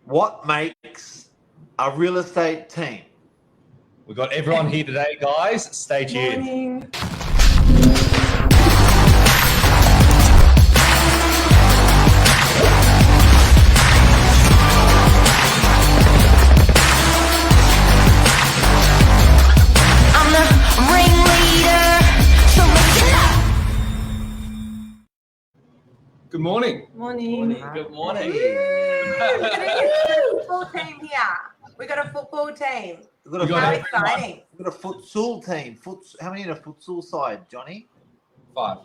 What makes a real estate team? We've got everyone here today, guys. Stay tuned. Morning. I'm the ringleader, so listen up. Good morning. Morning. Good morning. We've got a football team here. We've got a football team. We've How got exciting. a futsal team. How many in a futsal side, Johnny? Five.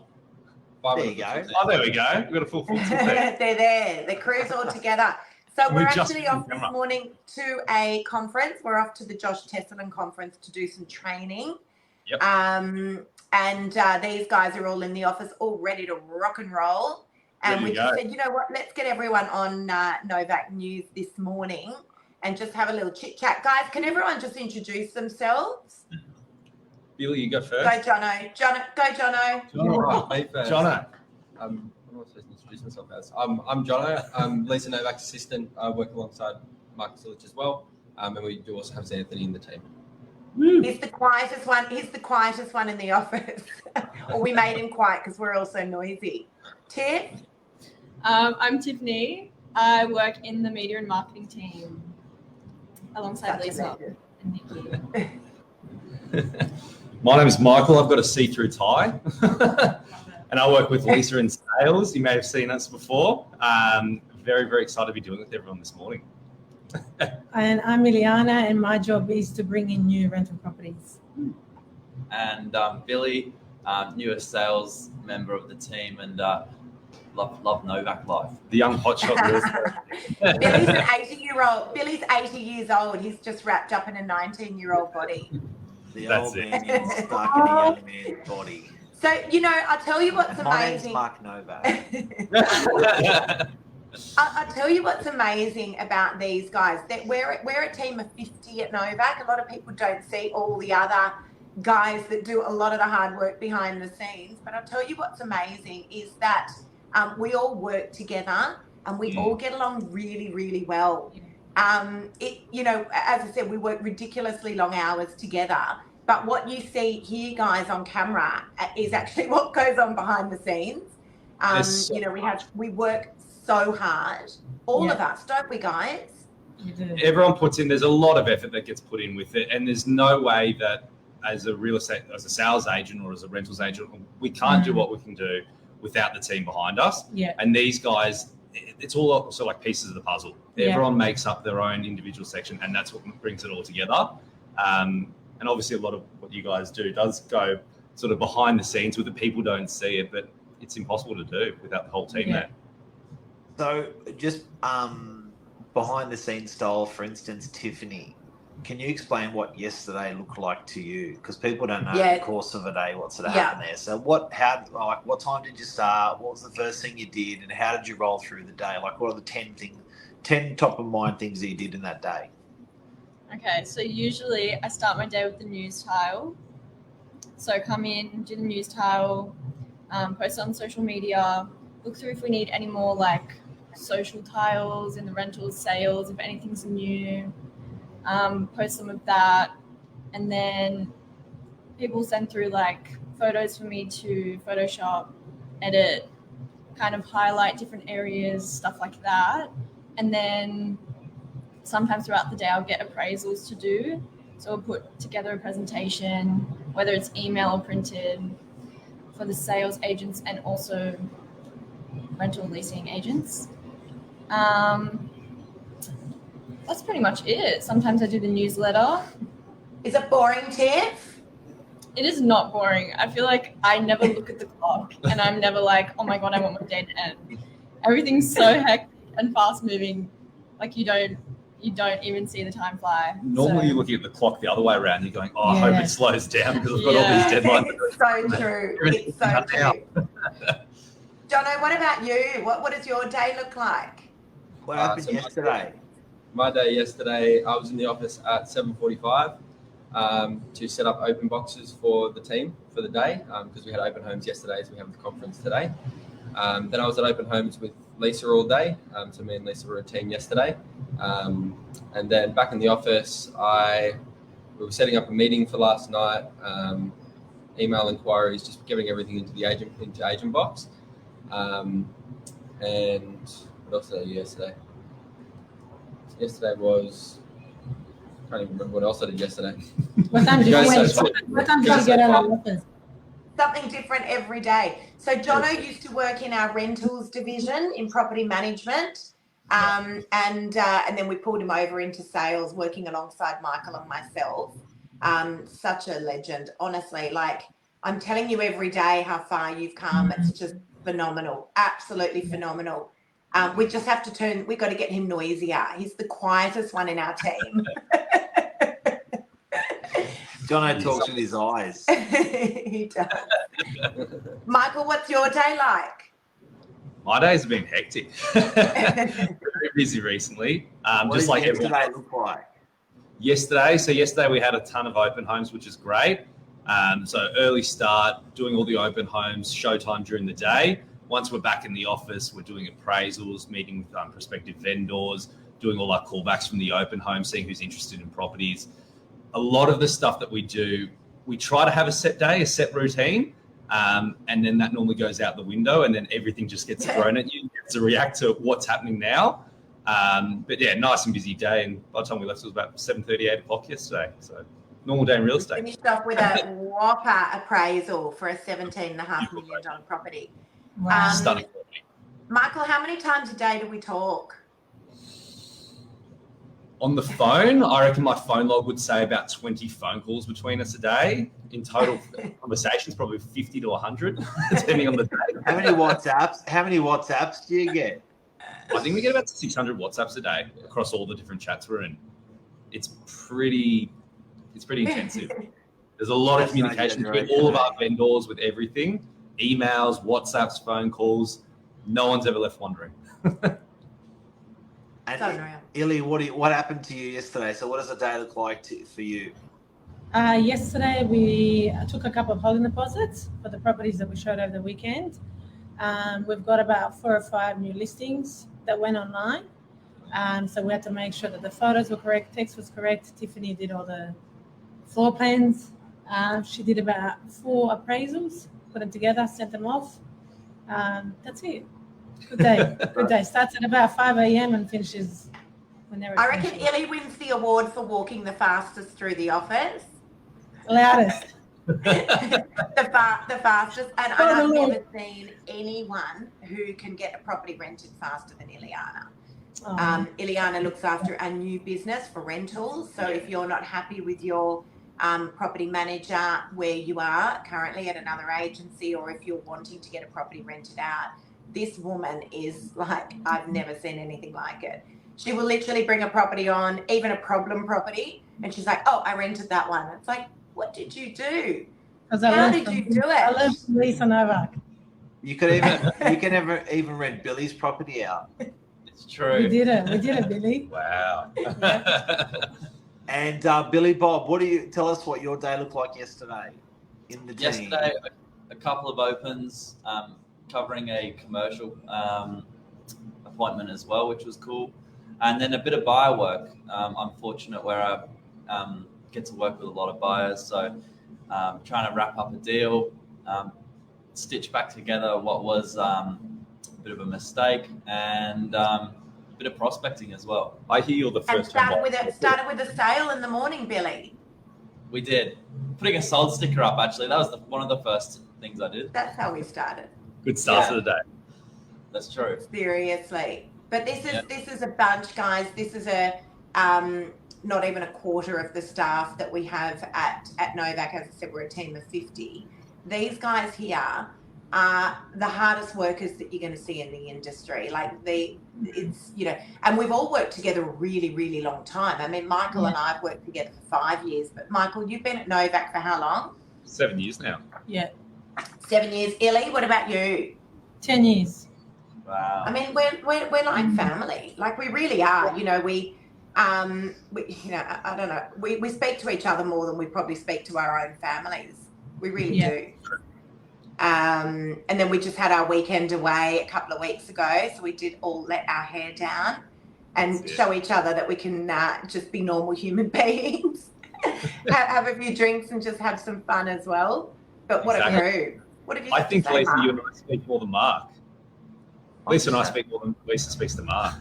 There you go. Oh, there we go. We've got a full team. They're there. The crew's all together. So we're We're just actually off on this camera. morning to a conference. We're off to the Josh Tesselin conference to do some training. Yep. And these guys are all in the office, all ready to rock and roll. And Ready we to just go. said, you know what, let's get everyone on Novak News this morning and just have a little chit chat. Guys, can everyone just introduce themselves? Billy, you go first. Go, Jono. Go, Jono. All right, me first. Jono. What am I supposed to introduce myself as? I'm Jono. I'm Lisa Novak's assistant. I work alongside Mark Silich as well. And we do also have Anthony in the team. He's the quietest one. He's the quietest one in the office. Or we made him quiet because we're all so noisy. Tiff? I'm Tiffany. I work in the media and marketing team alongside Such a Lisa legend. and Nikki. My name is Michael. I've got a see-through tie. And I work with Lisa in sales. You may have seen us before. Very, very excited to be doing it with everyone this morning. And I'm Ileana, and my job is to bring in new rental properties. And Billy, newest sales member of the team, and love Novak life. The young hotshot. Billy's an 80-year-old. Billy's 80 years old. He's just wrapped up in a 19-year-old body. The That's old it. man is stuck in a young man's body. So, you know, I'll tell you what's My name's amazing. Mark Novak. I'll tell you what's amazing about these guys. That we're a team of 50 at Novak. A lot of people don't see all the other guys that do a lot of the hard work behind the scenes. But I'll tell you what's amazing is that we all work together and we all get along really, really well. You know, as I said, we work ridiculously long hours together. But what you see here, guys, on camera is actually what goes on behind the scenes. Yes. You know, we work so hard, all of us, don't we, guys? You do. Everyone puts in, there's a lot of effort that gets put in with it. And there's no way that as a real estate, as a sales agent or as a rentals agent, we can't do what we can do without the team behind us. Yeah. And these guys, it's all sort of like pieces of the puzzle. Yeah. Everyone makes up their own individual section, and that's what brings it all together. And obviously a lot of what you guys do does go sort of behind the scenes where the people don't see it, but it's impossible to do without the whole team Yeah. there. So just behind the scenes style, for instance, Tiffany, can you explain what yesterday looked like to you? Because people don't know Yeah. in the course of a day what's going to Yeah. happen there. So what time did you start? What was the first thing you did, and how did you roll through the day? Like, what are the 10 top of mind things that you did in that day? Okay, so usually I start my day with the news tile. So come in, do the news tile, post it on social media, look through if we need any more like social tiles in the rentals, sales, if anything's new, post some of that. And then people send through like photos for me to Photoshop, edit, kind of highlight different areas, stuff like that. And then sometimes throughout the day, I'll get appraisals to do. So I'll put together a presentation, whether it's email or printed, for the sales agents and also rental leasing agents. That's pretty much it. Sometimes I do the newsletter. Is it boring, Tiff? It is not boring. I feel like I never look at the clock and I'm never like, oh my God, I want my day to end. Everything's so hectic and fast moving. Like you don't even see the time fly. Normally So- you're looking at the clock the other way around. You're going, I hope Yeah. it slows down because I've got all Yeah. these deadlines. It's so true. It's so Cut out. true. Jono, what about you? What does your day look like? What happened so yesterday? My day yesterday, I was in the office at 7:45 to set up open boxes for the team for the day because we had open homes yesterday, so we have the conference today. Then I was at open homes with Lisa all day. So me and Lisa were a team yesterday. And then back in the office, we were setting up a meeting for last night. Email inquiries, just giving everything into the agent box. And what else did I do yesterday? Yesterday was, I can't even remember what else I did yesterday. What time did you Guys, wait? so- What time did you get out of the office? Something different every day. So Jono used to work in our rentals division in property management. And then we pulled him over into sales, working alongside Michael and myself. Such a legend, honestly. Like, I'm telling you every day how far you've come. It's just phenomenal, absolutely phenomenal. We just have to we've got to get him noisier. He's the quietest one in our team. Jono talks with his eyes. He does. Michael, what's your day like? My days have been hectic. Very busy recently. What Just did like yesterday everyone. look like? Yesterday we had a ton of open homes, which is great. So early start, doing all the open homes, showtime during the day. Once we're back in the office, we're doing appraisals, meeting with prospective vendors, doing all our callbacks from the open home, seeing who's interested in properties. A lot of the stuff that we do, we try to have a set day, a set routine, and then that normally goes out the window, and then everything just gets thrown at you. You have to react to what's happening now. But yeah, nice and busy day. And by the time we left, it was about 7:30, 8 o'clock yesterday. So normal day in real estate. Finished off with a whopper appraisal for a $17.5 million property. Wow. Stunning. Michael, how many times a day do we talk? On the phone, I reckon my phone log would say about 20 phone calls between us a day. In total conversations, probably 50 to 100, depending on the day. How many WhatsApps do you get? I think we get about 600 WhatsApps a day across all the different chats we're in. It's pretty intensive. There's a lot of That's no communication between exaggeration, all of mate. our vendors with everything. Emails, WhatsApps, phone calls. No one's ever left wondering. So And unreal. Illy, what happened to you yesterday? So what does a day look like for you? Yesterday, we took a couple of holding deposits for the properties that we showed over the weekend. We've got about 4 or 5 new listings that went online. So we had to make sure that the photos were correct, text was correct. Tiffany did all the floor plans. She did about 4 appraisals, put them together, sent them off. That's it. Good day. Good day. Starts at about 5 a.m. and finishes whenever. I reckon Illy wins the award for walking the fastest through the office. Loudest. the fastest. And I've Totally. never seen anyone who can get a property rented faster than Ileana. Oh. Ileana looks after a new business for rentals. So if you're not happy with your property manager where you are currently at another agency, or if you're wanting to get a property rented out, this woman is like, I've never seen anything like it. She will literally bring a property on, even a problem property, and she's like, oh, I rented that one. It's like, what did you do? 'Cause I How learned did from- you do I it? learned from Lisa Novak. You can even rent Billy's property out. It's true. We did it, Billy. Wow. And Billy Bob, tell us what your day looked like yesterday in the team? Yesterday, a couple of opens, covering a commercial appointment as well, which was cool. And then a bit of buyer work. I'm fortunate where I get to work with a lot of buyers. So trying to wrap up a deal, stitch back together what was a bit of a mistake, and a bit of prospecting as well. I hear you're the And first time. started with a sale in the morning, Billy. We did. Putting a sold sticker up, actually. That was one of the first things I did. That's how we started. Good start to the day. That's true. Seriously. But this is Yep. this is a bunch, guys. This is a not even a quarter of the staff that we have at Novak. As I said, we're a team of 50. These guys here are the hardest workers that you're going to see in the industry. Like it's and we've all worked together a really, really long time. I mean, Michael and I have worked together for 5 years. But Michael, you've been at Novak for how long? 7 years now. Yeah, 7 years. Illy, what about you? 10 years. Wow. I mean, we're like family. Like we really are. You know, we I don't know. We speak to each other more than we probably speak to our own families. We really Yeah. do. And then we just had our weekend away a couple of weeks ago. So we did all let our hair down and show each other that we can just be normal human beings, have a few drinks and just have some fun as well. But what a crew. What have you I think, to say, Lisa, Mark? you and I speak more than Mark. Lisa and I speak more than Lisa speaks to Mark.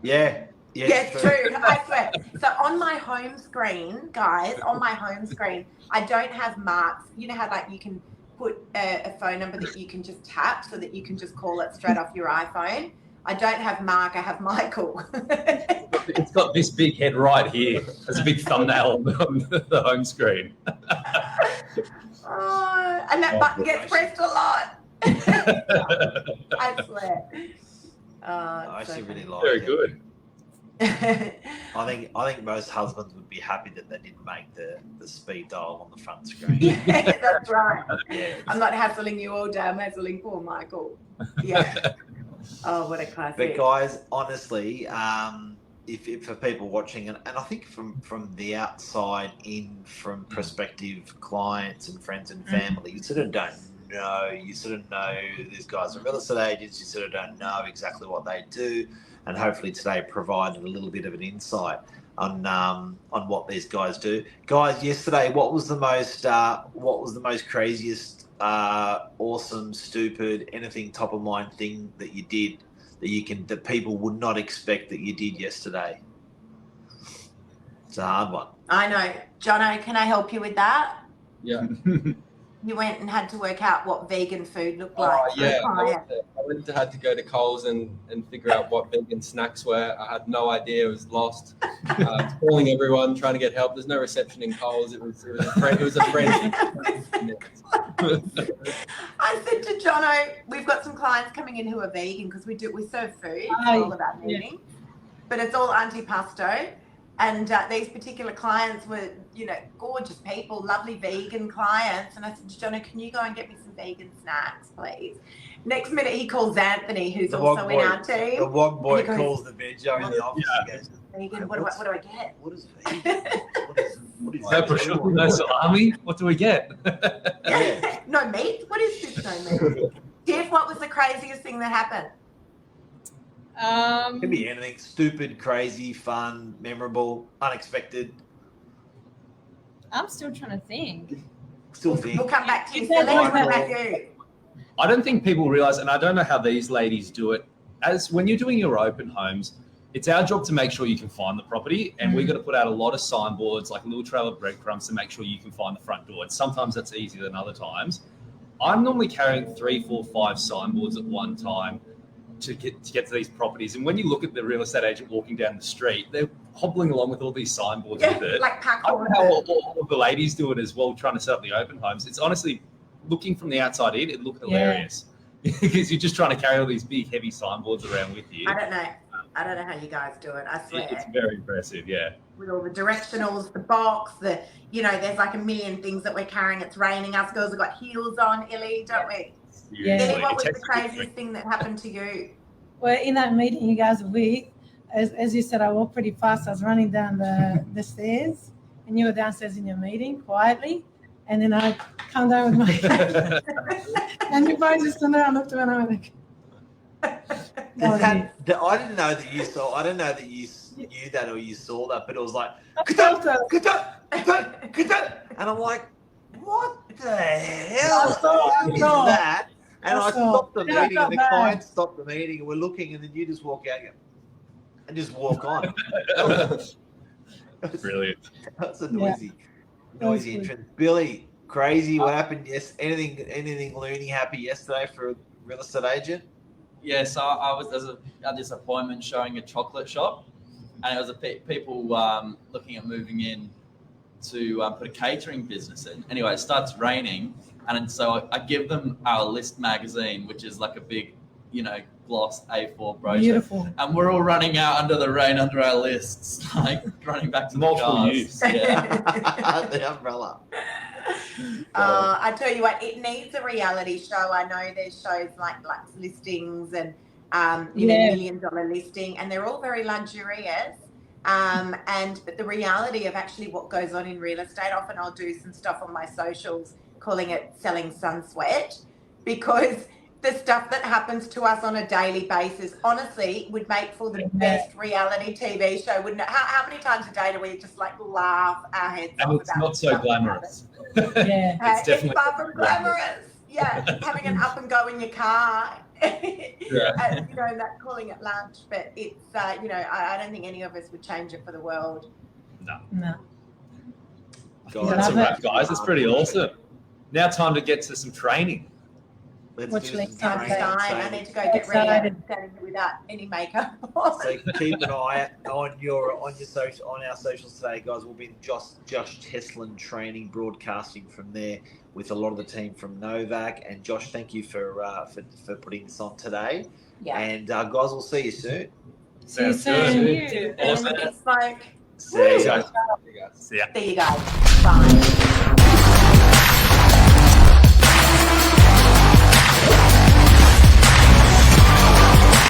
Yeah. Yes, true. I swear. So on my home screen, guys, I don't have Mark's. You know how like you can put a phone number that you can just tap so that you can just call it straight off your iPhone. I don't have Mark. I have Michael. It's got this big head right here. There's a big thumbnail on the home screen. And that button gets pressed a lot. I swear. I actually really like Very it. good. I think most husbands would be happy that they didn't make the speed dial on the front screen. That's right. Yeah. I'm not hassling you all day. I'm hassling poor Michael. Yeah. Oh, what a classic. But guys, honestly, if for people watching, and I think from the outside in, from prospective clients and friends and family, you sort of don't know. You sort of know these guys are real estate agents. You sort of don't know exactly what they do, and hopefully today provided a little bit of an insight on what these guys do. Guys, yesterday, what was the most craziest, awesome, stupid, anything top of mind thing that you did that people would not expect that you did yesterday? It's a hard one. I know. Jono, can I help you with that? Yeah. You went and had to work out what vegan food looked like. Oh, yeah. Oh, I had to go to Coles and figure out what vegan snacks were. I had no idea. I was lost. Calling everyone, trying to get help. There's no reception in Coles. It was a friend. I said to Jono, we've got some clients coming in who are vegan because we serve food. It's all about meaning. But it's all antipasto. And these particular clients were, gorgeous people, lovely vegan clients. And I said to Jono, can you go and get me some vegan snacks, please? Next minute, he calls Anthony, who's also in our team. The one boy goes, calls the veggie in the office. Yeah. He goes, vegan, what do I get? What is vegan? What is No prosciutto, no salami. What do we get? Yeah. No meat? What is this no meat? Tiff, what was the craziest thing that happened? Could be anything. Stupid, crazy, fun, memorable, unexpected. I'm still trying to think. Still think. We'll come back to you. Yeah, Silly. What yeah. about you? I don't think people realize, and I don't know how these ladies do it, as when you're doing your open homes, it's our job to make sure you can find the property, and we've got to put out a lot of signboards, like a little trail of breadcrumbs, to make sure you can find the front door. And sometimes that's easier than other times. I'm normally carrying 3, 4, 5 signboards at one time to get to these properties. And when you look at the real estate agent walking down the street, they're hobbling along with all these signboards with it. Like I don't know how all of the ladies do it as well, trying to set up the open homes. It's honestly, looking from the outside in, it looked hilarious. Because you're just trying to carry all these big, heavy signboards around with you. I don't know how you guys do it. I swear. It's very impressive, yeah. With all the directionals, the box, there's like a million things that we're carrying. It's raining. Us girls have got heels on, Illy, don't we? Yeah. Illy, what was It the takes a big craziest thing that happened to you? Well, in that meeting you guys were with, as you said, I walked pretty fast. I was running down the stairs, and you were downstairs in your meeting quietly. And then I come down with my and you both just turned around and looked around and I went like, I didn't know that you saw. I didn't know that you knew that or you saw that, but it was like, I felt it. and I'm like, what the hell I is saw. that? And I stopped the Yeah, I meeting, and the felt bad. client stopped the meeting, and we're looking, and then you just walk out and just walk on. Brilliant. That's a Yeah. noisy That was good. entrance. Billy, crazy. What happened? Yes, anything loony happy yesterday for a real estate agent? Yeah, so I was at this appointment showing a chocolate shop, and it was people looking at moving in to put a catering business in. Anyway, it starts raining, and so I give them our list magazine, which is like a big, gloss A4 brochure. Beautiful. And we're all running out under the rain under our lists, like running back to Multiple the cars. use. Yeah. The umbrella. I tell you what, it needs a reality show. I know there's shows like listings and $1 million listing, and they're all very luxurious. But the reality of actually what goes on in real estate, often I'll do some stuff on my socials calling it selling sun sweat, because the stuff that happens to us on a daily basis, honestly, would make for the best reality TV show, wouldn't it? How many times a day do we just like laugh our heads off? And it's about not so stuff that glamorous. Yeah. happens? It's definitely It's far from glamorous. Yeah, having an up and go in your car, and, that calling it lunch. But it's, I don't think any of us would change it for the world. No. No. I think that's a wrap, guys. It's pretty awesome. Now time to get to some training. Let's Which do links some are Time. training. I need to go get ready. I'm standing here without any makeup on. So keep an eye on our socials today, guys. We'll be in Josh Teslin training, broadcasting from there with a lot of the team from Novak. And Josh, thank you for putting this on today. Yeah. And guys, we'll see you soon. See you Sounds soon. good. And Awesome. it's like, See you See guys. ya. see you guys. Bye.